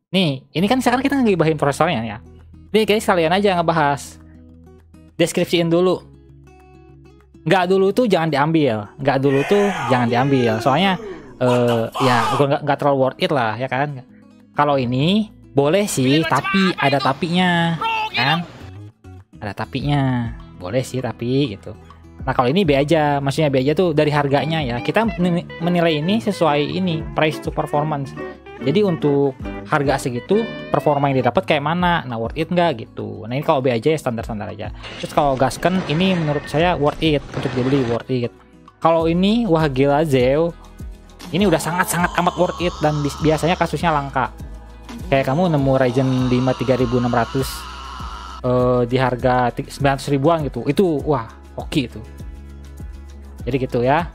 Nih, ini kan sekarang kita ngegibahin prosesornya ya. Nih, guys, sekalian aja ngebahas. Deskripsiin dulu. Nggak dulu tuh jangan diambil. Nggak dulu tuh jangan diambil. Soalnya, ya nggak terlalu worth it lah, ya kan? Kalau ini boleh sih, tapi ada tapinya, kan? Ada tapinya. Boleh sih, tapi gitu. Nah, kalau ini B aja. Maksudnya B aja tuh dari harganya ya. Kita menilai ini sesuai ini, price to performance. Jadi untuk harga segitu, performa yang didapat kayak mana? Nah, worth it nggak gitu. Nah, ini kalau B aja ya standar-standar aja. Terus kalau Gasken, ini menurut saya worth it untuk dibeli, worth it. Kalau ini, wah gila Zeo. Ini udah sangat-sangat amat worth it dan biasanya kasusnya langka. Kayak kamu nemu Ryzen 5 3600 di harga 900 ribuan gitu. Itu wah, oke itu. Jadi gitu ya.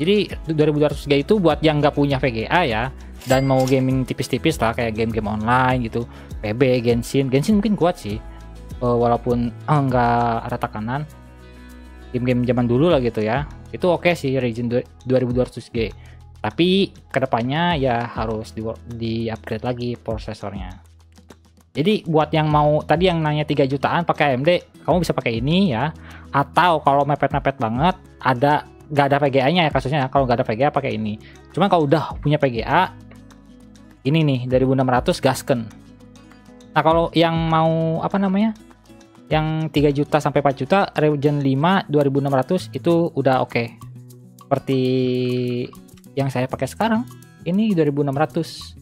Jadi 2200G itu buat yang nggak punya VGA ya, dan mau gaming tipis-tipis lah kayak game-game online gitu, PB, Genshin mungkin kuat sih, walaupun nggak ada tekanan, game-game zaman dulu lah gitu ya, itu oke sih Ryzen 2200G. Tapi kedepannya ya harus di upgrade lagi prosesornya. Jadi buat yang mau tadi yang nanya 3 jutaan pakai AMD, kamu bisa pakai ini ya. Atau kalau mepet-mepet banget, nggak ada VGA-nya ya kasusnya. Kalau nggak ada VGA pakai ini. Cuman kalau udah punya VGA, ini nih 2600 Gasken. Nah, kalau yang mau apa namanya? Yang 3 juta sampai 4 juta Ryzen 5 2600 itu udah oke. Seperti yang saya pakai sekarang, ini 2600.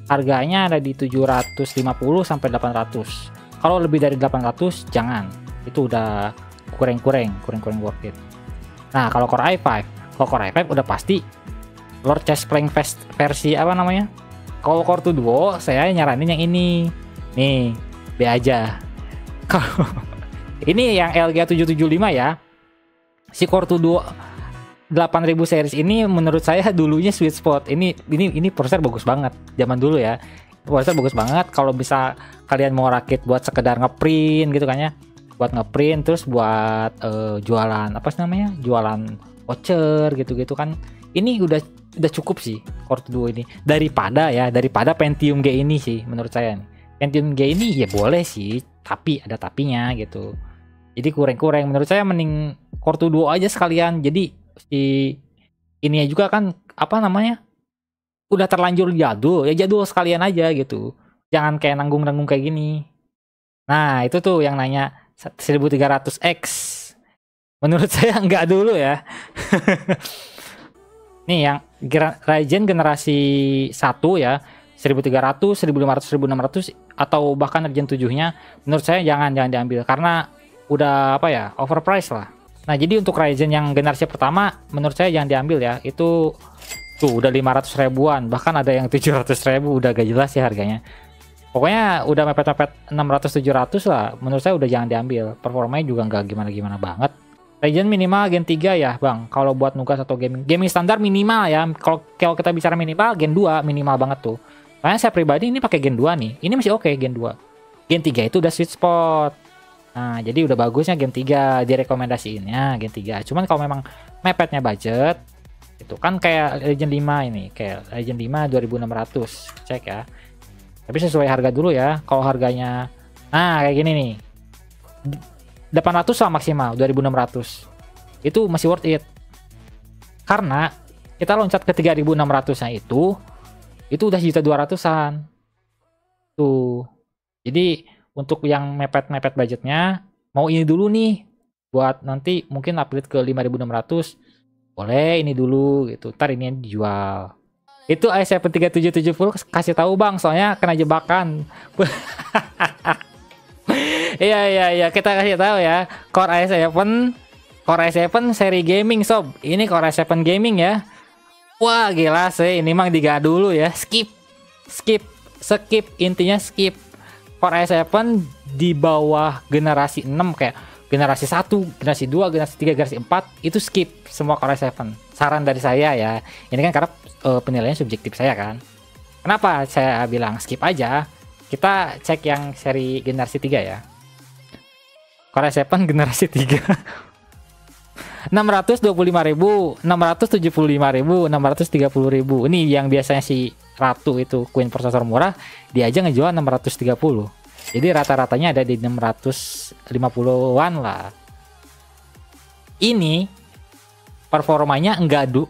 Harganya ada di 750 sampai 800. Kalau lebih dari 800 jangan. Itu udah kurang worth it. Nah, kalau Core i5 udah pasti Lord Chestplate versi apa namanya? Kalau Core 2 Duo saya nyaranin yang ini. Nih, B aja. Kalau ini yang LGA 775 ya. Si Core 2 Duo 8000 series ini menurut saya dulunya sweet spot. Ini prosesor bagus banget zaman dulu ya. Prosesor bagus banget kalau bisa kalian mau rakit buat sekedar ngeprint gitu kan ya. Buat ngeprint terus buat jualan apa sih namanya? Jualan voucher gitu-gitu kan. Ini udah cukup sih Core 2 ini. Daripada Pentium G ini sih menurut saya nih. Pentium G ini ya boleh sih, tapi ada tapinya gitu. Jadi kurang menurut saya mending Core 2 Duo aja sekalian. Jadi si ini juga kan apa namanya udah terlanjur jadul sekalian aja gitu, jangan kayak nanggung kayak gini. Nah itu tuh yang nanya 1300X menurut saya enggak dulu ya. Nih yang Ryzen generasi 1 ya 1300, 1500, 1600 atau bahkan Ryzen 7 nya menurut saya jangan diambil karena udah apa ya overpriced lah. Nah, jadi untuk Ryzen yang generasi pertama, menurut saya jangan diambil ya. Itu tuh udah 500 ribuan, bahkan ada yang 700 ribu, udah gak jelas ya harganya. Pokoknya udah mepet-mepet 600-700 lah, menurut saya udah jangan diambil. Performanya juga nggak gimana-gimana banget. Ryzen minimal Gen 3 ya, Bang. Kalau buat nugas atau gaming standar minimal ya. Kalau kita bicara minimal, Gen 2 minimal banget tuh. Makanya saya pribadi ini pakai Gen 2 nih. Ini masih oke Gen 2. Gen 3 itu udah sweet spot. Nah, jadi udah bagusnya Gen 3 direkomendasiinnya Gen 3. Cuman kalau memang mepetnya budget, itu kan kayak Ryzen 5 ini, kayak Ryzen 5 2600. Cek ya. Tapi sesuai harga dulu ya. Kalau harganya nah kayak gini nih. 800 lah maksimal 2600. Itu masih worth it. Karena kita loncat ke 3600-nya itu udah 1.200-an. Tuh. Jadi untuk yang mepet budgetnya, mau ini dulu nih, buat nanti mungkin upgrade ke 5600, boleh ini dulu gitu, ntar ini dijual. Itu i7 3770 kasih tahu Bang, soalnya kena jebakan. Iya, kita kasih tahu ya, Core i7 seri gaming sob, ini Core i7 gaming ya. Wah gila sih, ini mang diga dulu ya, skip, intinya skip. Core i7 di bawah generasi 6 kayak generasi 1, generasi 2, generasi 3, generasi 4 itu skip semua Core i7. Saran dari saya ya. Ini kan karena penilaiannya subjektif saya kan. Kenapa saya bilang skip aja? Kita cek yang seri generasi 3 ya. Core i7 generasi 3. 625.000, 675.000, 630.000. Ini yang biasanya si Ratu itu Queen prosesor murah, dia aja ngejual 630. Jadi rata-ratanya ada di 650-an lah. Ini performanya enggak 2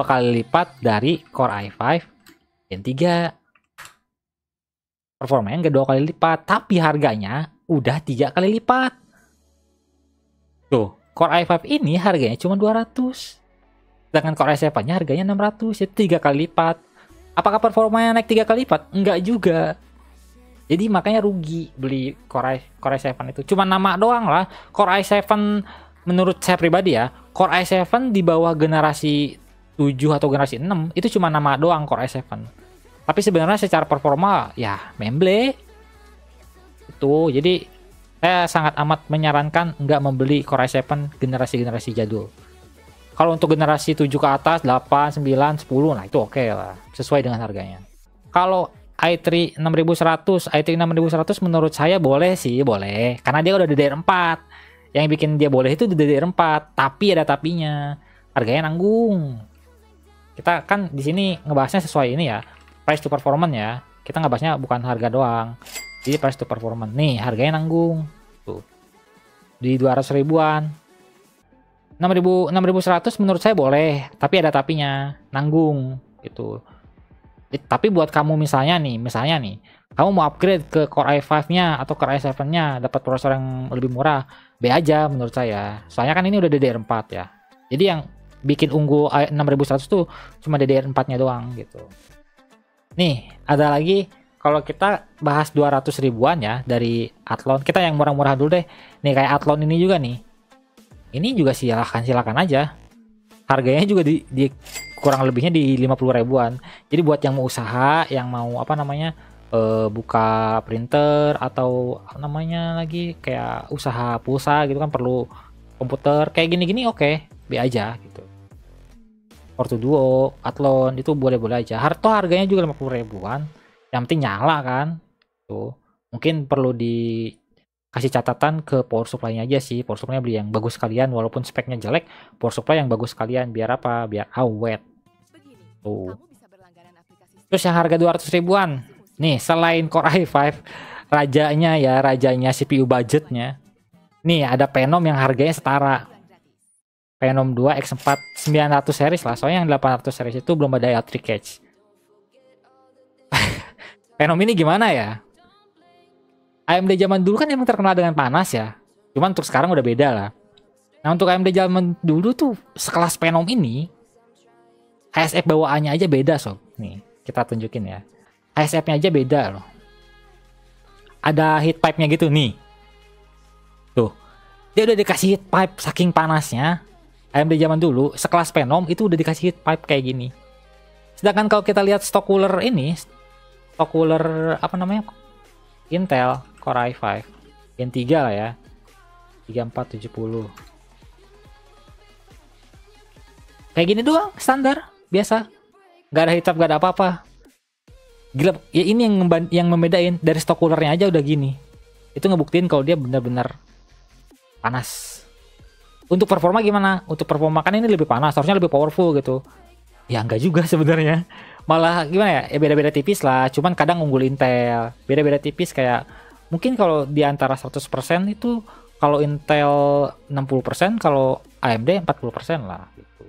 kali lipat dari Core i5 Gen 3. Performanya enggak 2 kali lipat, tapi harganya udah 3 kali lipat. Tuh, Core i5 ini harganya cuma 200. Sedangkan Core i7-nya harganya 600, itu 3 kali lipat. Apakah performanya naik 3 kali lipat? Enggak juga. Jadi makanya rugi beli Core i7 itu. Cuma nama doang lah. Core i7 menurut saya pribadi ya, Core i7 di bawah generasi 7 atau generasi 6 itu cuma nama doang Core i7. Tapi sebenarnya secara performa ya memble. Itu. Jadi saya sangat amat menyarankan nggak membeli Core i7 generasi-generasi jadul. Kalau untuk generasi 7 ke atas, 8, 9, 10, nah itu oke lah. Sesuai dengan harganya. Kalau i3 6100, i3 6100 menurut saya boleh sih, boleh. Karena dia udah DDR4. Yang bikin dia boleh itu DDR4. Tapi ada tapinya. Harganya nanggung. Kita kan di sini ngebahasnya sesuai ini ya. Price to performance ya. Kita ngebahasnya bukan harga doang. Jadi price to performance. Nih, harganya nanggung. Tuh. Di 200 ribuan. 6100 menurut saya boleh, tapi ada tapinya, nanggung gitu. Tapi buat kamu misalnya nih, kamu mau upgrade ke Core i5-nya atau Core i7-nya, dapat prosesor yang lebih murah, B aja menurut saya. Soalnya kan ini udah DDR4 ya. Jadi yang bikin unggul 6100 tuh cuma DDR4-nya doang gitu. Nih, ada lagi kalau kita bahas 200 ribuan ya dari Athlon. Kita yang murah-murah dulu deh. Nih kayak Athlon ini juga nih. Ini juga silakan aja. Harganya juga di kurang lebihnya di 50 ribuan. Jadi buat yang mau usaha, yang mau apa namanya buka printer atau namanya lagi kayak usaha pulsa gitu kan perlu komputer kayak gini-gini oke, B aja gitu. Ortu Duo, Athlon itu boleh-boleh aja. Harganya juga 50 ribuan. Yang penting nyala kan. Tuh. Mungkin perlu kasih catatan ke power supply-nya aja sih. Power supply-nya beli yang bagus sekalian, walaupun speknya jelek, power supply yang bagus sekalian. Biar apa? Biar awet. Tuh. Terus yang harga 200 ribuan. Nih, selain Core i5, rajanya CPU budgetnya. Nih, ada Phenom yang harganya setara. Phenom 2 X4 900 series lah. Soalnya yang 800 series itu belum ada L3 cache. Phenom ini gimana ya? AMD zaman dulu kan emang terkenal dengan panas ya. Cuman untuk sekarang udah beda lah. Nah untuk AMD zaman dulu tuh sekelas Phenom ini HSF bawaannya aja beda sob. Nih kita tunjukin ya. HSF-nya aja beda loh. Ada heat pipe-nya gitu nih. Tuh. Dia udah dikasih heat pipe saking panasnya. AMD zaman dulu sekelas Phenom itu udah dikasih heat pipe kayak gini. Sedangkan kalau kita lihat stock cooler ini, stock cooler apa namanya? Intel Core i5 Gen 3 lah ya, 3470 kayak gini doang, standar biasa, nggak ada hitap, nggak ada apa-apa. Gila ya, ini yang membedain. Dari stock coolernya aja udah gini, itu ngebuktiin kalau dia benar-benar panas. Untuk performa gimana? Untuk performa kan ini lebih panas, harusnya lebih powerful gitu. Ya enggak juga sebenarnya, malah gimana ya, beda-beda tipis lah. Cuman kadang unggul Intel, beda-beda tipis. Kayak mungkin kalau di antara 100% itu kalau Intel 60%, kalau AMD 40% lah gitu.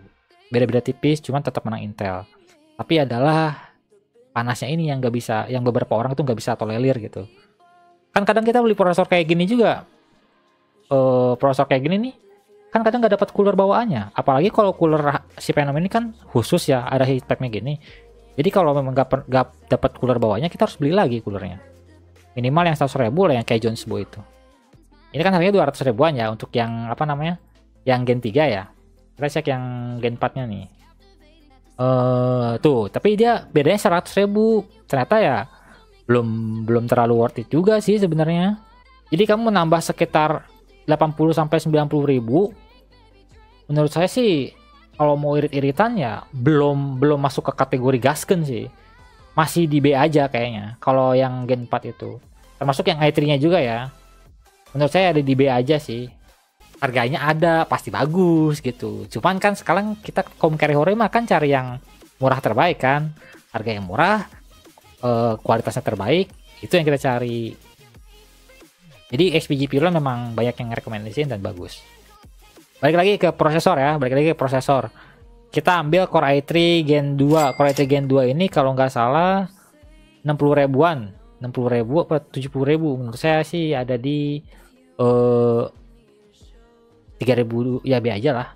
Beda-beda tipis, cuman tetap menang Intel. Tapi adalah panasnya ini yang nggak bisa, yang beberapa orang tuh nggak bisa tolerir gitu. Kan kadang kita beli prosesor kayak gini juga, prosesor kayak gini nih kan kadang nggak dapat cooler bawaannya. Apalagi kalau cooler si Phenom ini kan khusus ya, ada heat pipe-nya gini. Jadi kalau memang nggak dapat cooler bawahnya, kita harus beli lagi coolernya. Minimal yang 100 ribu lah, yang kayak Jonesbo itu. Ini kan harganya 200 ribuan ya untuk yang apa namanya, yang Gen 3 ya. Kita cek yang Gen 4-nya nih. Tuh, tapi dia bedanya 100 ribu. Ternyata ya belum terlalu worth it juga sih sebenarnya. Jadi kamu menambah sekitar 80 sampai 90 ribu. Menurut saya sih kalau mau irit-iritan ya belum masuk ke kategori gasken sih. Masih di B aja kayaknya. Kalau yang Gen 4 itu. Termasuk yang i3-nya juga ya. Menurut saya ada di B aja sih. Harganya ada, pasti bagus gitu. Cuman kan sekarang kita kaum carry hore mah kan cari yang murah terbaik kan. harga yang murah, kualitasnya terbaik, itu yang kita cari. Jadi XPG Pilon memang banyak yang rekomendasiin dan bagus. Balik lagi ke prosesor ya, kita ambil Core i3 Gen 2. Core i3 Gen 2 ini kalau nggak salah 60 ribuan, 60 ribu apa 70 ribu, menurut saya sih ada di 3000 ya, B aja lah.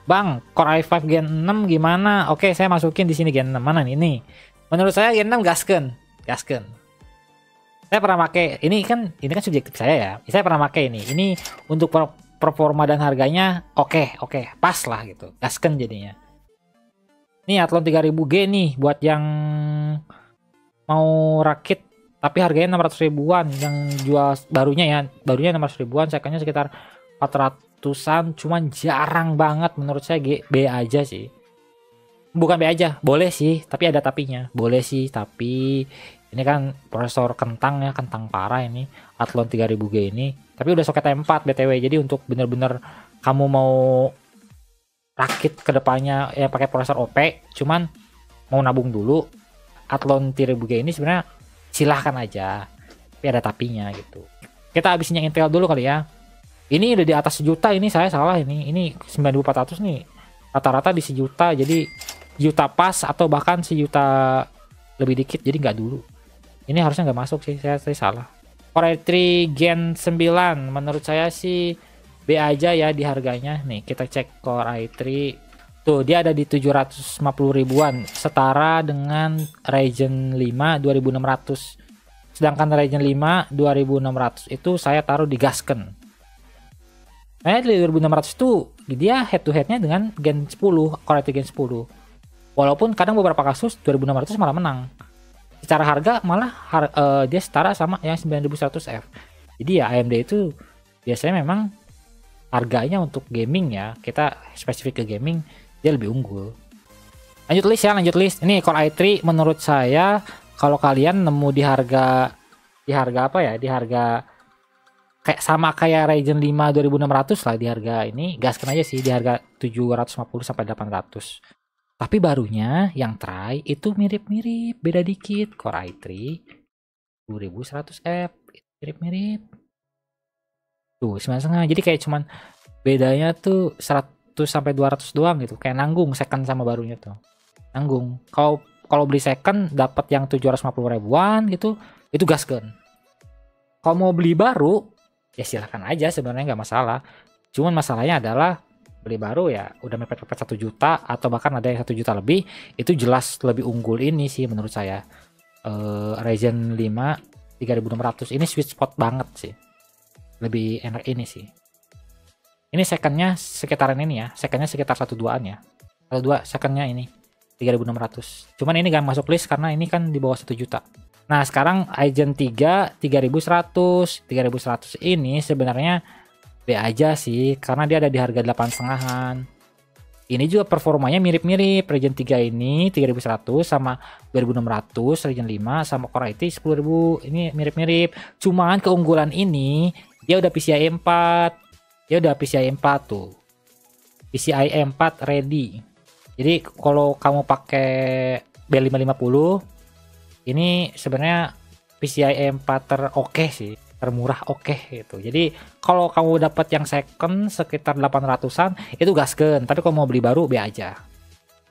Bang, Core i5 Gen 6 gimana? Oke, saya masukin di sini Gen 6. Mana nih? Ini. Menurut saya Gen 6 gasken. Saya pernah pakai. Ini kan subjektif saya ya. Saya pernah pakai ini. Ini untuk performa dan harganya oke, pas lah gitu. Gasken jadinya. Ini Athlon 3000G nih buat yang mau rakit tapi harganya 600 ribuan, yang jual barunya 600 ribuan, secondnya sekitar 400-an, cuman jarang banget menurut saya. B aja sih. Bukan B aja, boleh sih, tapi ada tapinya. Boleh sih, tapi ini kan prosesor kentang ya, kentang parah ini Athlon 3000G ini. Tapi udah soket M4 BTW. Jadi untuk bener-bener kamu mau rakit kedepannya ya pakai prosesor OP, cuman mau nabung dulu, Athlon 3000G ini sebenarnya silahkan aja. Tapi ada tapinya gitu. Kita habisin yang Intel dulu kali ya. Ini udah di atas sejuta, ini saya salah ini. Ini 9400 nih. Rata-rata di sejuta, jadi juta pas atau bahkan sejuta lebih dikit, jadi nggak dulu. Ini harusnya nggak masuk sih, saya salah. Core i3 Gen 9 menurut saya sih B aja ya di harganya. Nih kita cek Core i3. Tuh dia ada di 750 ribuan, setara dengan Ryzen 5 2600. Sedangkan Ryzen 5 2600 itu saya taruh di gasken. Nah, di 2600 itu dia head to headnya dengan Gen 10, Core i3 Gen 10. Walaupun kadang beberapa kasus 2600 malah menang. Secara harga malah dia setara sama yang 9100F. Jadi ya AMD itu biasanya memang harganya untuk gaming ya, kita spesifik ke gaming, dia lebih unggul. Lanjut list. Ini Core i3 menurut saya kalau kalian nemu di harga apa ya? Di harga kayak sama kayak Ryzen 5 2600 lah di harga ini, gaskan aja sih di harga 750 sampai 800. Tapi barunya yang try itu mirip-mirip, beda dikit. Core i3 2100F mirip-mirip. Tuh 9,5. Jadi kayak cuman bedanya tuh 100 sampai 200 doang gitu. Kayak nanggung second sama barunya tuh. Nanggung. Kalau beli second dapat yang 750 ribuan gitu, itu gaskeun. Kalau mau beli baru ya silahkan aja, sebenarnya nggak masalah. Cuman masalahnya adalah beli baru ya udah mepet-mepet 1 juta atau bahkan ada yang 1 juta lebih, itu jelas lebih unggul ini sih menurut saya. Ryzen 5 3600 ini sweet spot banget sih. Lebih enak ini sih. Ini secondnya sekitaran ini ya, secondnya sekitar 12-an ya. 12 secondnya ini 3600. Cuman ini gak masuk list karena ini kan di bawah 1 juta. Nah sekarang Ryzen 3 3100 ini sebenarnya B aja sih, karena dia ada di harga 8,5-an. Ini juga performanya mirip-mirip. Ryzen 3 ini 3100 sama 2600, Ryzen 5 sama Core i3 10000. Ini mirip-mirip. Cuman keunggulan ini dia udah PCIe 4. Dia udah PCIe 4 tuh. PCIe 4 ready. Jadi kalau kamu pakai B550 ini sebenarnya PCIe 4 teroke sih, termurah gitu. Jadi kalau kamu dapat yang second sekitar 800-an itu gaskeun, tapi kalau mau beli baru B aja.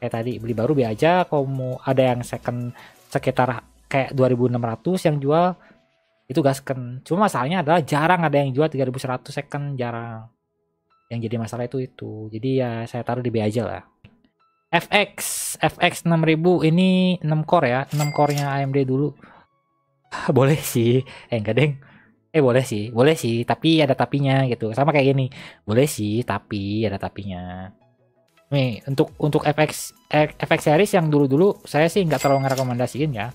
Kayak tadi beli baru B aja. Kalau mau ada yang second sekitar kayak 2600 yang jual itu gaskeun. Cuma masalahnya adalah jarang ada yang jual 3100 second, jarang. Yang jadi masalah itu. Jadi ya saya taruh di B aja lah. FX 6000 ini 6 core ya, 6 core-nya AMD dulu. Boleh sih. Enggak deng. Boleh sih, tapi ada tapinya gitu. Sama kayak gini. Boleh sih, tapi ada tapinya. Nih, untuk FX series yang dulu-dulu saya sih nggak terlalu ngerekomendasiin ya.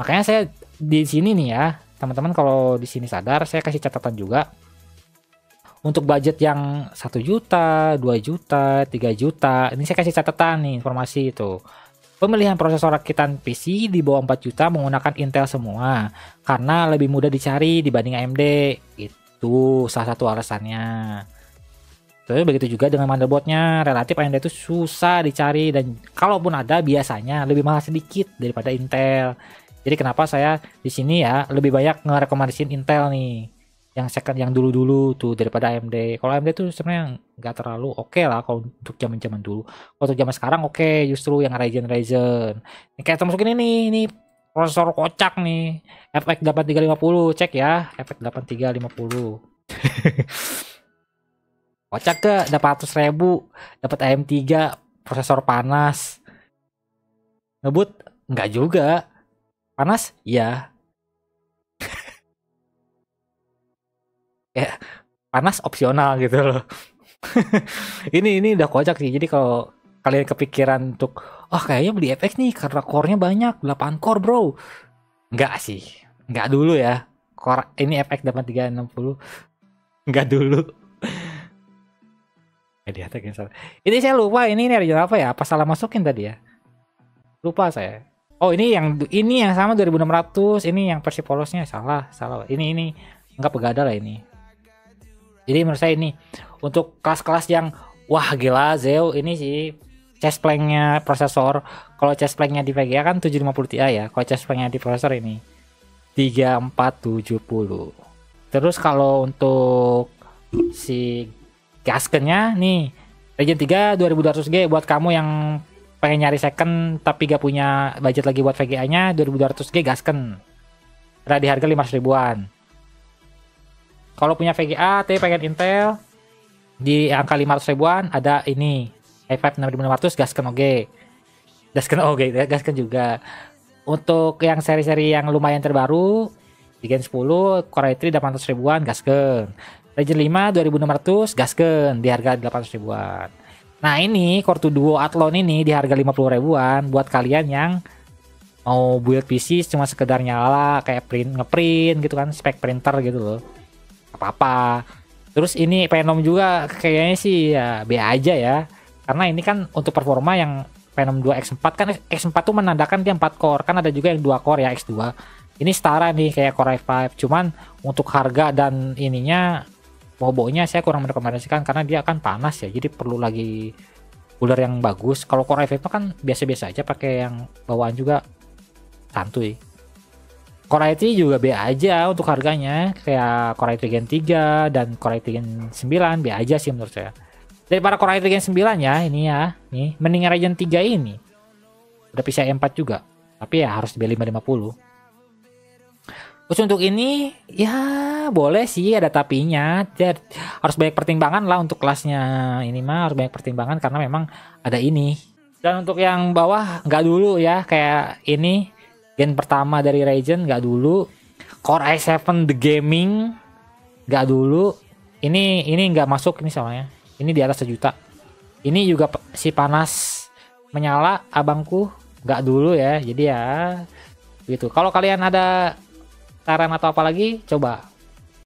Makanya saya di sini nih ya, teman-teman kalau di sini sadar, saya kasih catatan juga. Untuk budget yang 1 juta, 2 juta, 3 juta, ini saya kasih catatan nih, informasi itu. Pemilihan prosesor rakitan PC di bawah 4 juta menggunakan Intel semua, karena lebih mudah dicari dibanding AMD. Itu salah satu alasannya. Terus begitu juga dengan motherboardnya, relatif AMD itu susah dicari dan kalaupun ada biasanya lebih mahal sedikit daripada Intel. Jadi kenapa saya di sini ya lebih banyak ngerekomendasiin Intel nih, yang second yang dulu-dulu tuh daripada AMD. Kalau AMD tuh sebenarnya nggak terlalu oke lah kalau untuk zaman-zaman dulu. Kalau untuk zaman sekarang oke, justru yang Ryzen. Ini kayak termasuk ini prosesor kocak nih, FX 8350, cek ya, FX 8350. Kocak ke dapat 100.000, dapat AM3, prosesor panas. Ngebut nggak juga. Panas? Iya. Ya, panas opsional gitu loh. ini udah kocak sih. Jadi kalau kalian kepikiran untuk kayaknya beli FX nih karena core-nya banyak, 8 core, Bro. Enggak sih. Enggak dulu ya. Core ini FX 8360. Enggak dulu. Ini saya lupa ini region apa ya? Apa salah masukin tadi ya? Lupa saya. Oh, ini yang sama 2600, ini yang versi polosnya salah. Ini enggak begadang lah ini. Jadi menurut saya ini untuk kelas-kelas yang wah gila Zeo ini sih chest planknya prosesor. Kalau chest planknya di VGA kan 750 Ti ya. Kalau chest planknya di prosesor ini 3470. Terus kalau untuk si gaskennya nih Ryzen 3 2200G buat kamu yang pengen nyari second tapi gak punya budget lagi buat VGA nya 2200G gasken. Ada di harga 500 ribuan. Kalau punya VGA tapi pengen Intel di angka 500 ribuan ada ini i5 6500 gasken OG. Gasken juga. Untuk yang seri-seri yang lumayan terbaru di Gen 10 Core i3 800 ribuan gasken. Ryzen 5 2600 gasken di harga 800 ribuan. Nah ini Core 2 Duo Athlon ini di harga 50 ribuan buat kalian yang mau build PC cuma sekedar nyala kayak ngeprint gitu kan, spek printer gitu loh. Apa-apa. Terus ini Phenom juga kayaknya sih ya B aja ya. Karena ini kan untuk performa yang Phenom 2 X4 kan X4 tuh menandakan dia 4 core. Kan ada juga yang 2 core ya X2. Ini setara nih kayak Core i5. Cuman untuk harga dan ininya bobonya saya kurang merekomendasikan karena dia kan panas ya. Jadi perlu lagi cooler yang bagus. Kalau Core i5 kan biasa-biasa aja pakai yang bawaan juga santuy. Core i3 juga B aja untuk harganya, kayak Core i3 Gen 3 dan Core i3 Gen 9 B aja sih menurut saya. Daripada Core i3 Gen 9 ya, ini ya, nih mending Ryzen 3 ini. Udah PCIe 4 juga, tapi ya harus B550. Terus untuk ini ya boleh sih ada tapinya, ya, harus banyak pertimbangan lah untuk kelasnya ini mah harus banyak pertimbangan karena memang ada ini. Dan untuk yang bawah nggak dulu ya kayak ini. Gen pertama dari Ryzen nggak dulu, Core i7 The Gaming nggak dulu, ini nggak masuk ini soalnya, ini di atas 1 juta. Ini juga si panas menyala abangku nggak dulu ya, jadi ya gitu. Kalau kalian ada saran atau apa lagi coba